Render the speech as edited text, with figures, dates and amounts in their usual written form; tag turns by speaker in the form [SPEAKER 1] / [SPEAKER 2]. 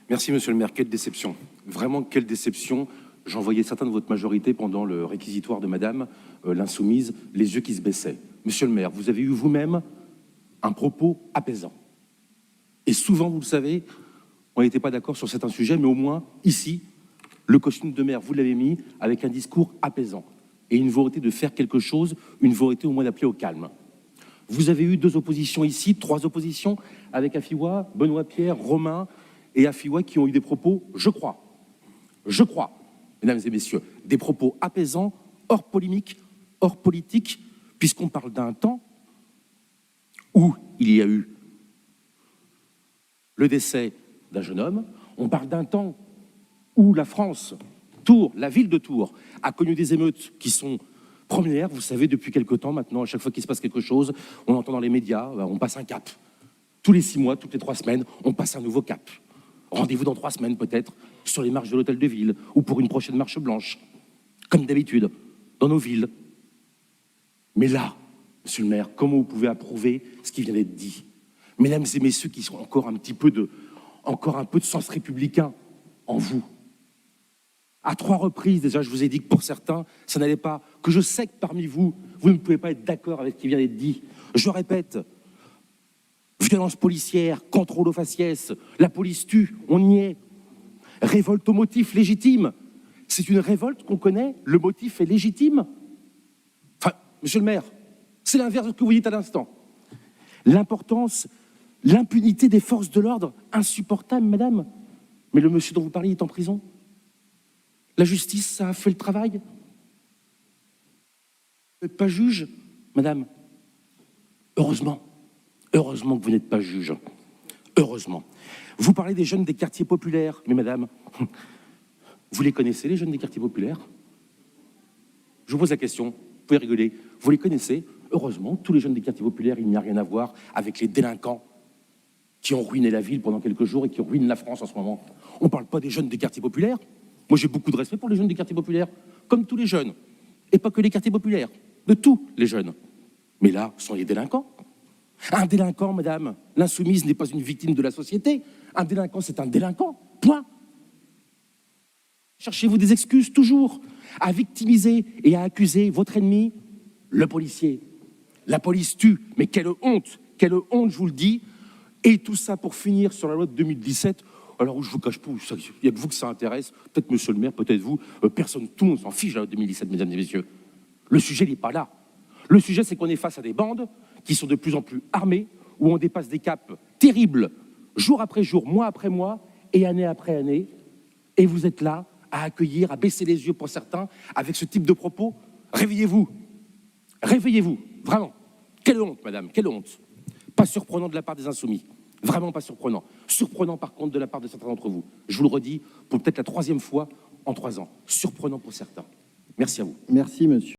[SPEAKER 1] Merci, monsieur le maire. Quelle déception. Vraiment, quelle déception. J'en voyais certains de votre majorité pendant le réquisitoire de madame l'insoumise, les yeux qui se baissaient. Monsieur le maire, vous avez eu vous-même un propos apaisant. Et souvent, vous le savez, on n'était pas d'accord sur certains sujets, mais au moins, ici, le costume de maire, vous l'avez mis avec un discours apaisant et une volonté de faire quelque chose, une volonté au moins d'appeler au calme. Vous avez eu 2 oppositions ici, 3 oppositions, avec Afiwa, Benoît Pierre, Romain et Afiwa qui ont eu des propos, je crois, mesdames et messieurs, des propos apaisants, hors polémique, hors politique, puisqu'on parle d'un temps où il y a eu le décès d'un jeune homme, on parle d'un temps où la France, Tours, la ville de Tours, a connu des émeutes qui sont premières, vous savez, depuis quelque temps maintenant, à chaque fois qu'il se passe quelque chose, on entend dans les médias, on passe un cap. Tous les 6 mois, toutes les 3 semaines, on passe un nouveau cap. Rendez-vous dans 3 semaines peut-être, sur les marches de l'Hôtel de Ville, ou pour une prochaine marche blanche, comme d'habitude, dans nos villes. Mais là, monsieur le maire, comment vous pouvez approuver ce qui vient d'être dit? Mesdames et messieurs qui sont encore un peu de sens républicain en vous. À 3 reprises, déjà, je vous ai dit que pour certains, ça n'allait pas, que je sais que parmi vous, vous ne pouvez pas être d'accord avec ce qui vient d'être dit. Je répète, violence policière, contrôle aux faciès, la police tue, on y est. Révolte au motif légitime. C'est une révolte qu'on connaît, le motif est légitime. Enfin, monsieur le maire, c'est l'inverse de ce que vous dites à l'instant. L'importance, l'impunité des forces de l'ordre, insupportable, madame. Mais le monsieur dont vous parlez est en prison. La justice, ça a fait le travail. Vous n'êtes pas juge, madame. Heureusement. Heureusement que vous n'êtes pas juge. Heureusement. Vous parlez des jeunes des quartiers populaires. Mais madame, vous les connaissez, les jeunes des quartiers populaires? Je vous pose la question, vous pouvez rigoler. Vous les connaissez? Heureusement, tous les jeunes des quartiers populaires, il n'y a rien à voir avec les délinquants qui ont ruiné la ville pendant quelques jours et qui ruinent la France en ce moment. On ne parle pas des jeunes des quartiers populaires. Moi, j'ai beaucoup de respect pour les jeunes des quartiers populaires, comme tous les jeunes. Et pas que les quartiers populaires, de tous les jeunes. Mais là, ce sont les délinquants. Un délinquant, madame, l'insoumise n'est pas une victime de la société. Un délinquant, c'est un délinquant. Point. Cherchez-vous des excuses, toujours, à victimiser et à accuser votre ennemi, le policier. La police tue, mais quelle honte, je vous le dis. Et tout ça pour finir sur la loi de 2017. Alors, je vous cache pas, il y a que vous que ça intéresse, peut-être monsieur le maire, peut-être vous, personne, tout le monde s'en fiche de la loi de 2017, mesdames et messieurs. Le sujet, il n'est pas là. Le sujet, c'est qu'on est face à des bandes qui sont de plus en plus armées, où on dépasse des caps terribles, jour après jour, mois après mois, et année après année. Et vous êtes là à accueillir, à baisser les yeux pour certains, avec ce type de propos. Réveillez-vous. Réveillez-vous, vraiment. Quelle honte, madame, quelle honte. Pas surprenant de la part des insoumis. Vraiment pas surprenant. Surprenant, par contre, de la part de certains d'entre vous. Je vous le redis, pour peut-être la 3e fois en 3 ans. Surprenant pour certains. Merci à vous.
[SPEAKER 2] Merci, monsieur.